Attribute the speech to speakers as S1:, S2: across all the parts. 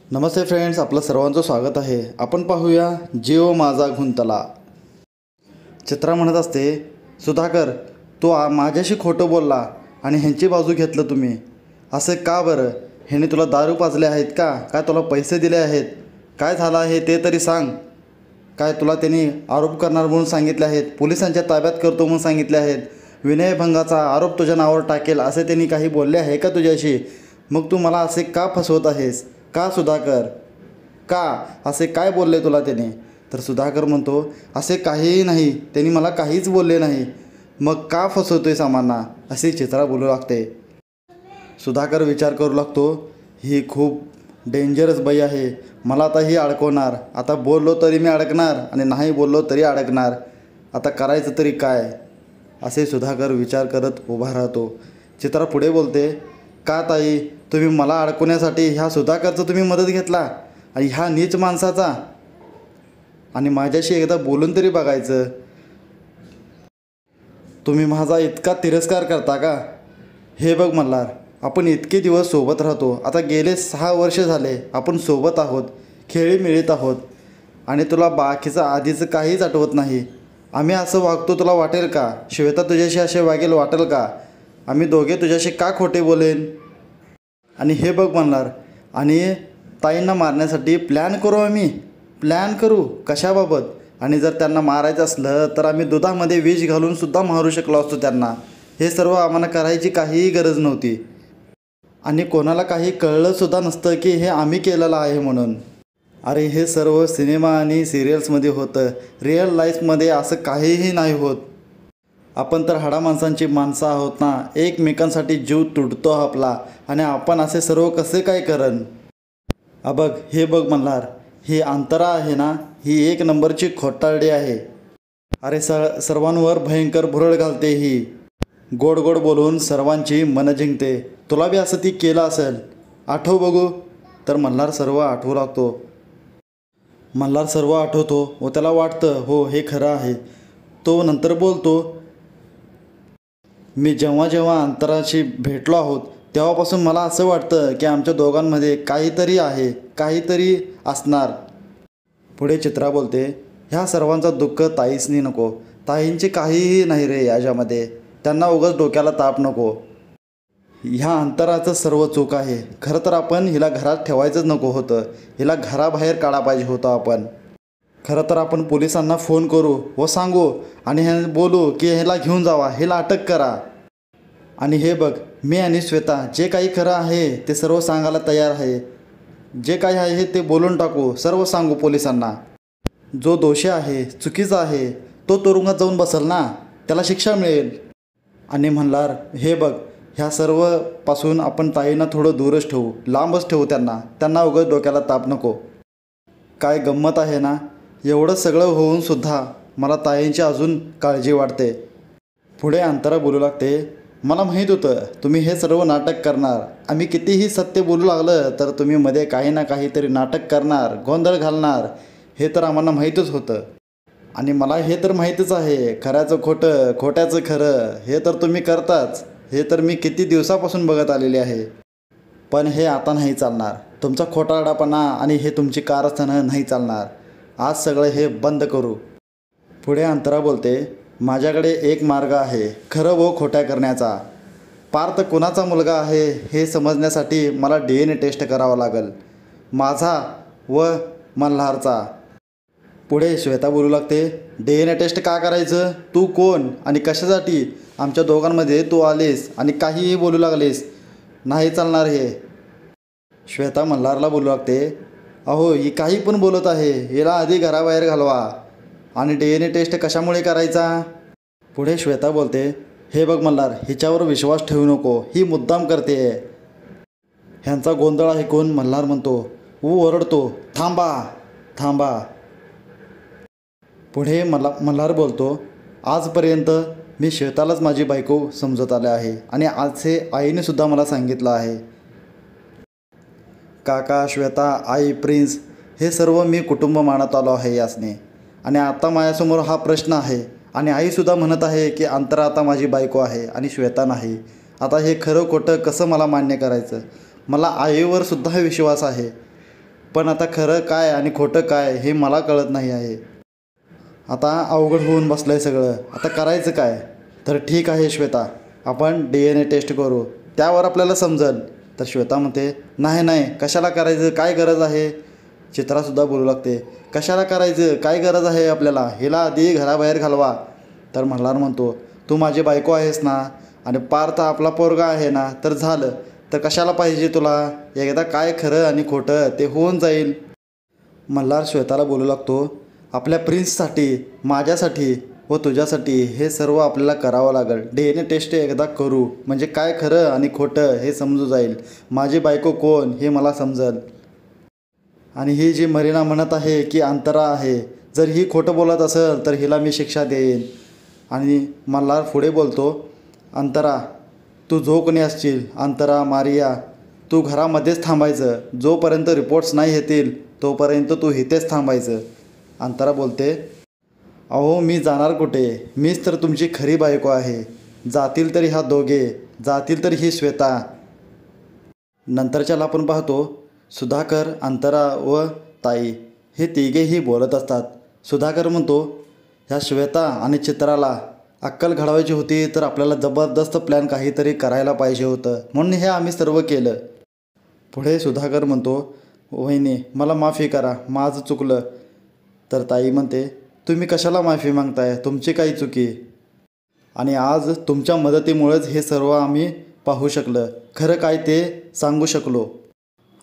S1: नमस्ते friends, आपलं सर्वांचं स्वागत आहे। आपण पाहूया जीव माझा गुंतला। चित्रा म्हणत असते, सुधाकर तू माझ्याशी खोटं बोलला आणि ह्यांची बाजू घेतलं तुम्ही, असं का बरं? ह्याने तुला दारू पाजले आहेत का? काय तुला पैसे दिले आहेत? काय झालं आहे ते तरी सांग। काय तुला त्यांनी आरोप करणार म्हणून सांगितले आहेत, पोलिसांच्या ताब्यात करतो म्हणून सांगितले आहेत, विनयभंगाचा आरोप तुझ्या नावावर टाकेल असे त्यांनी काही बोलले आहे का तुझ्याशी? मग तू मला असे का फसवत आहेस? का सुधाकर, का असे काय बोलले तुला त्याने? तर सुधाकर म्हणतो, असे काहीही नाही, त्यांनी मला काहीच बोलले नाही, मग का फसवतोय सामान्ना? असे चित्रा बोलू लागते। सुधाकर विचार करू लागतो, ही खूप डेंजरस बाई आहे, मला आता ही अडकवणार, आता बोललो तरी मी अडकणार आणि नाही बोललो तरी अडकणार, आता करायचं तरी काय? असे सुधाकर विचार करत उभा राहतो। चित्रा पुढे बोलते, का ताई, तुम्ही मला अडकवण्यासाठी ह्या सुधाकरचं तुम्ही मदत घेतला आणि ह्या नीच माणसाचा? आणि माझ्याशी एकदा बोलून तरी बघायचं। तुम्ही माझा इतका तिरस्कार करता का? हे बघ मल्हार, आपण इतके दिवस सोबत राहतो, आता गेले 6 वर्ष झाले आपण सोबत आहोत, खेळी मिळत आहोत आणि तुला बाकीचं आधीचं काहीच आठवत नाही। आम्ही असं वागतो तुला वाटेल का? श्वेता तुझ्याशी असे वागेल वाटेल का? आम्ही दोघे तुझ्याशी का खोटे बोलेन? आणि हे बघ मल्हार, आणि ताईंना मारण्यासाठी प्लॅन करू, आम्ही प्लॅन करू कशाबाबत? आणि जर त्यांना मारायचं असलं तर आम्ही दुधामध्ये विष घालून सुद्धा मारू शकलो असतो त्यांना। हे सर्व आम्हाला करायची काहीही गरज नव्हती आणि कोणाला काही कळलंसुद्धा नसतं की हे आम्ही केलेलं आहे म्हणून। अरे हे सर्व सिनेमा आणि सिरियल्समध्ये होतं, रिअल लाईफमध्ये असं काहीही नाही होत। आपण तर हाडा माणसांची माणसं आहोत ना, एकमेकांसाठी जीव तुटतो आपला, आणि आपण असे सर्व कसे काय करन? बघ, हे बघ मल्हार, ही अंतरा आहे ना, ही 1 नंबरची खोटारडी आहे। अरे सर्वांवर भयंकर भुरळ घालते ही, गोड गोड बोलून सर्वांची मनं जिंकते। तुला बी असं ती केलं असेल, आठव बघू। तर मल्हार सर्व आठवू लागतो। मल्हार सर्व आठवतो व त्याला वाटतं, हो हे खरं आहे। तो नंतर बोलतो, मी जेव्हा जेव्हा अंतराशी भेटलो आहोत तेव्हापासून मला असं वाटतं की आमच्या दोघांमध्ये काहीतरी आहे, काहीतरी असणार। पुढे चित्रा बोलते, ह्या सर्वांचा दुःख ताईसनी नको, ताईंची काहीही नाही रे याच्यामध्ये, त्यांना उगाच डोक्याला ताप नको। ह्या अंतराचं सर्व चूक आहे। खरं तर आपण हिला घरात ठेवायचंच नको होतं, हिला घराबाहेर काढा पाहिजे होतं आपण। खरं तर आपण पोलिसांना फोन करू व सांगू आणि हे बोलू की ह्याला घेऊन जावा, ह्याला अटक करा। आणि हे बघ, मी आणि श्वेता जे काही खरं आहे ते सर्व सांगायला तयार आहे, जे काही आहे ते बोलून टाकू, सर्व सांगू पोलिसांना। जो दोषी आहे, चुकीचा आहे, तो तुरुंगात जाऊन बसेल ना, त्याला शिक्षा मिळेल। आणि म्हणणार, हे बघ, ह्या सर्वपासून आपण ताईंना थोडं दूरच ठेवू, लांबच ठेवू त्यांना उगाच डोक्याला ताप नको। काय गंमत आहे ना, एवढं सगळं होऊनसुद्धा मला ताईंची अजून काळजी वाटते। पुढे अंतरा बोलू लागते, मला माहीत होतं तुम्ही हे सर्व नाटक करणार, आम्ही कितीही सत्य बोलू लागलं तर तुम्ही मध्ये काही ना काहीतरी नाटक करणार, गोंधळ घालणार, हे तर आम्हाला माहीतच होतं। आणि मला हे तर माहीतच आहे, खऱ्याचं खोटं, खोट्याचं खरं, हे तर तुम्ही करताच, हे तर मी किती दिवसापासून बघत आलेले आहे। पण हे आता नाही चालणार, तुमचा खोटारडापणा आणि हे तुमची कारस्थानं नाही चालणार, आज सगळं हे बंद करू। पुढे अंतरा बोलते, माझ्याकडे एक मार्ग आहे खरं व खोट्या करण्याचा। पार्थ कुणाचा मुलगा आहे हे समजण्यासाठी मला DNA टेस्ट करावा लागेल, माझा व मल्हारचा। पुढे श्वेता बोलू लागते, DNA टेस्ट का करायचं? तू कोण आणि कशासाठी आमच्या दोघांमध्ये तू आलीस आणि काहीही बोलू लागलीस? नाही चालणार हे। श्वेता मल्हारला बोलू लागते, अहो ही काही पण बोलत आहे, हिला आधी घराबाहेर घालवा आणि DNA टेस्ट कशामुळे करायचा? पुढे श्वेता बोलते, हे बघ मल्हार, हिच्यावर विश्वास ठेवू नको, ही मुद्दाम करते। ह्यांचा गोंधळ ऐकून मल्हार म्हणतो व ओरडतो, थांबा थांबा। पुढे मल्हार बोलतो, आजपर्यंत मी श्वेतालाच माझी बायको समजत आले आहे आणि आज हे आईने सुद्धा मला सांगितलं आहे। काका, श्वेता, आई, प्रिन्स हे सर्व मी कुटुंब मानत आलो आहे यासने, आणि आता माझ्यासमोर हा प्रश्न आहे आणि आईसुद्धा म्हणत आहे की अंतरा आता माझी बायको आहे आणि श्वेता नाही। आता हे खरं खोटं कसं मला मान्य करायचं? मला आईवर सुद्धा विश्वास आहे, पण आता खरं काय आणि खोटं काय हे मला कळत नाही आहे. आता अवघड होऊन बसलं आहे सगळं. आता करायचं काय? तर ठीक आहे श्वेता, आपण DNA टेस्ट करू, त्यावर आपल्याला समजेल. तर श्वेता म्हणते, नाही नाही, कशाला करायचं, काय गरज आहे? चित्रासुद्धा बोलू लागते, कशाला करायचं, काय गरज आहे आपल्याला, हिला आधी घराबाहेर घालवा. तर मल्हार म्हणतो, तू माझी बायको आहेस ना, आणि पार्थ आपला पोरगा आहे ना, तर झालं. तर कशाला पाहिजे तुला? एकदा काय खरं आणि खोटं ते होऊन जाईल. मल्हार श्वेताला बोलू लागतो, आपल्या प्रिन्ससाठी, माझ्यासाठी व तुझ्यासाठी हे सर्व आपल्याला करावं लागेल. DNA टेस्ट एकदा करू, म्हणजे काय खरं आणि खोटं हे समजू जाईल. माझी बायको कोण हे मला समजेल. आणि ही जी मरीना म्हणत आहे की अंतरा आहे, जर ही खोटं बोलत असेल तर हिला मी शिक्षा देईन. आणि मल्हार पुढे बोलतो, अंतरा, तू जो कोणी असशील, अंतरा, मारिया, तू घरामध्येच थांबायचं. जोपर्यंत रिपोर्ट्स नाही येतील तोपर्यंत तू इथेच थांबायचं. अंतरा बोलते, अहो मी जाणार कुठे, मीच तर तुमची खरी बायको आहे. जातील तरी ह्या दोघे, जातील तरी ही श्वेता. नंतरच्याला आपण पाहतो, सुधाकर, अंतरा व ताई हे तिघेही बोलत असतात. सुधाकर म्हणतो, ह्या श्वेता आणि चित्राला अक्कल घडवायची होती तर आपल्याला जबरदस्त प्लॅन काहीतरी करायला पाहिजे होतं, म्हणून हे आम्ही सर्व केलं. पुढे सुधाकर म्हणतो, वहिनी मला माफी करा, माझं चुकलं. तर ताई म्हणते, तुम्ही कशाला माफी मागताय, तुमची काही चुकी, आणि आज तुमच्या मदतीमुळेच हे सर्व आम्ही पाहू शकलं, खरं काय ते सांगू शकलो.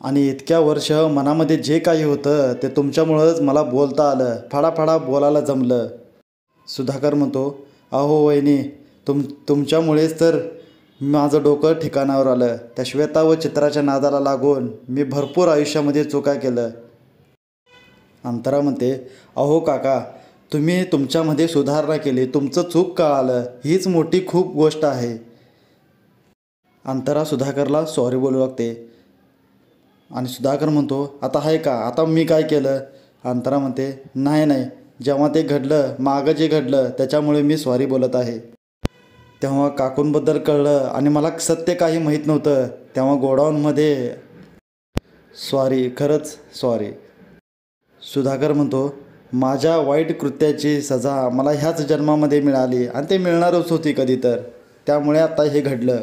S1: आणि इतक्या वर्ष मनामध्ये जे काही होतं ते तुमच्यामुळंच मला बोलता आलं, फाडाफाडा बोलायला जमलं. सुधाकर म्हणतो, अहो वहिनी, तुमच्यामुळेच तर माझं डोकं ठिकाणावर आलं. त्या श्वेता व चित्राच्या नादाला लागून मी भरपूर आयुष्यामध्ये चुका केलं. अंतरा म्हणते, अहो काका, तुम्ही तुमच्यामध्ये सुधारणा केली, तुमचं चूक कळालं, हीच मोठी खूप गोष्ट आहे. अंतरा सुधाकरला सॉरी बोलू लागते. आणि सुधाकर म्हणतो, आता आहे का, आता मी काय केलं? अंतरा म्हणते, नाही नाही, जेव्हा ते घडलं, मागं जे घडलं त्याच्यामुळे मी सॉरी बोलत आहे. तेव्हा काकूंबद्दल कळलं आणि मला सत्य काही माहीत नव्हतं, तेव्हा गोडाऊनमध्ये सॉरी, खरंच सॉरी. सुधाकर म्हणतो, माझ्या वाईट कृत्याची सजा मला ह्याच जन्मामध्ये मिळाली आणि ते मिळणारच होती कधी तर, त्यामुळे आता हे घडलं.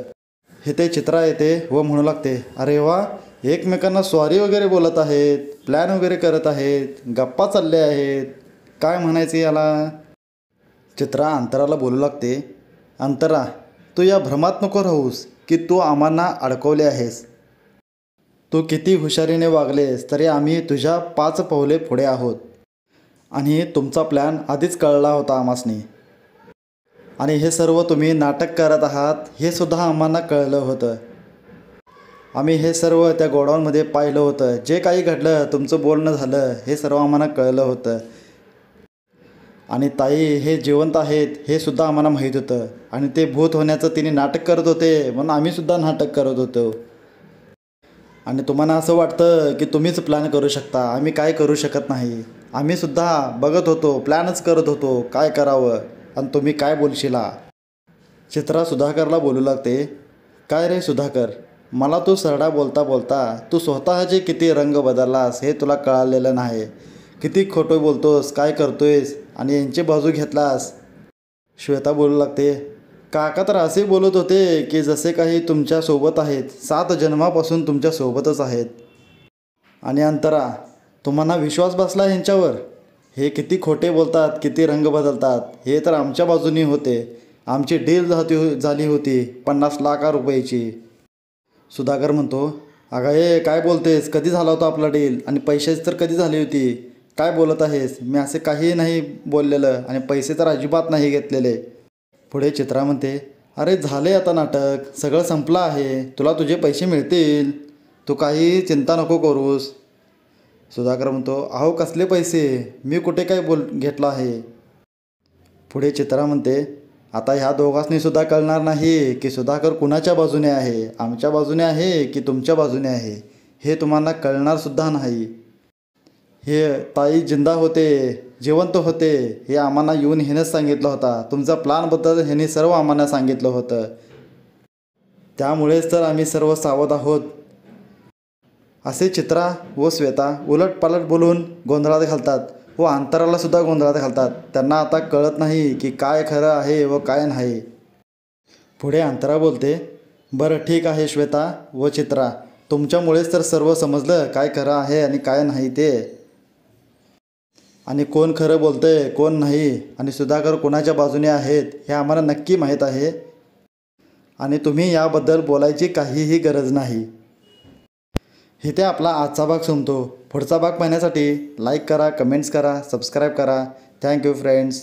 S1: हे ते चित्रा येते व म्हणू लागते, अरे वा, एकमेकांना सॉरी वगैरे बोलत आहेत, प्लॅन वगैरे करत आहेत, गप्पा चालल्या आहेत, काय म्हणायचं याला. चित्रा अंतराला बोलू लागते, अंतरा, तू या भ्रमात नको राहूस की तू आम्हांना अडकवले आहेस. तू किती हुशारीने वागलेस तरी आम्ही तुझ्या 5 पावले पुढे आहोत. आणि तुमचा प्लॅन आधीच कळला होता आम्हासनी. आणि हे सर्व तुम्ही नाटक करत आहात हे सुद्धा आम्हाला कळलं होतं. आम्ही हे सर्व त्या गोडाऊनमध्ये पाहिलं होतं, जे काही घडलं, तुमचं बोलणं झालं, हे सर्व आम्हाला कळलं होतं. आणि ताई हे जिवंत आहेत हे सुद्धा आम्हाला माहीत होतं. आणि ते भूत होण्याचं तिने नाटक करत होते म्हणून आम्हीसुद्धा नाटक करत होतो. आणि तुम्हाला असं वाटतं की तुम्हीच प्लॅन करू शकता, आम्ही काय करू शकत नाही. आम्हीसुद्धा बघत होतो, प्लॅनच करत होतो काय करावं, आणि तुम्ही काय बोलशिला. चित्रा सुधाकरला बोलू लागते, काय रे सुधाकर, मला तू सरडा बोलता बोलता तू स्वतःचे किती रंग बदललास हे तुला कळालेलं नाही. किती खोटं बोलतोस, काय करतोयस, आणि यांची बाजू घेतलास. श्वेता बोलू लागते, काका तर असे बोलत होते की जसे काही तुमच्यासोबत आहेत, 7 जन्मापासून तुमच्यासोबतच आहेत. आणि अंतरा, तुम्हाला विश्वास बसला ह्यांच्यावर? हे किती खोटे बोलतात, किती रंग बदलतात. हे तर आमच्या बाजूनी होते, आमची डील झाली होती 50 लाख रुपयाची. सुधाकर म्हणतो, अगं हे काय बोलतेस, कधी झाला होता आपला डील, आणि पैशाची तर कधी झाली होती, काय बोलत आहेस, मी असे काही नाही बोललेलं, आणि पैसे तर अजिबात नाही घेतलेले. पुढे चित्रा म्हणते, अरे झाले आता नाटक, सगळं संपलं आहे, तुला तुझे पैसे मिळतील, तू काही चिंता नको करूस. सुधाकर म्हणतो, अहो कसले पैसे, मी कुठे काय घेतलं आहे. पुढे चित्रा म्हणते, आता ह्या दोघांनी सुद्धा कळणार नाही की सुधाकर कुणाच्या बाजूने आहे, आमच्या बाजूने आहे की तुमच्या बाजूने आहे, हे तुम्हाला कळणारसुद्धा नाही. हे ताई जिंदा होते, जिवंत होते, हे आम्हाला येऊन ह्यानेच सांगितलं होता. तुमचा प्लॅनबद्दल ह्याने सर्व आम्हाला सांगितलं होतं, त्यामुळेच तर आम्ही सर्व सावध आहोत. असे चित्रा व श्वेता उलटपालट बोलून गोंधळात घालतात व अंतरालासुद्धा गोंधळात घालतात. त्यांना आता कळत नाही की काय खरं आहे व काय नाही. पुढे अंतरा बोलते, बरं ठीक आहे श्वेता व चित्रा, तुमच्यामुळेच तर सर्व समजलं काय खरं आहे आणि काय नाही ते. आणि कोण खरं बोलतंय कोण नाही आणि सुधाकर कोणाच्या बाजूने आहेत हे आम्हाला नक्की माहीत आहे. आणि तुम्ही याबद्दल बोलायची काहीही गरज नाही. इथे आपला आजचा भाग संपतो. पुढचा भाग पाहण्यासाठी लाईक करा, कमेंट्स करा, सबस्क्राईब करा. Thank you friends.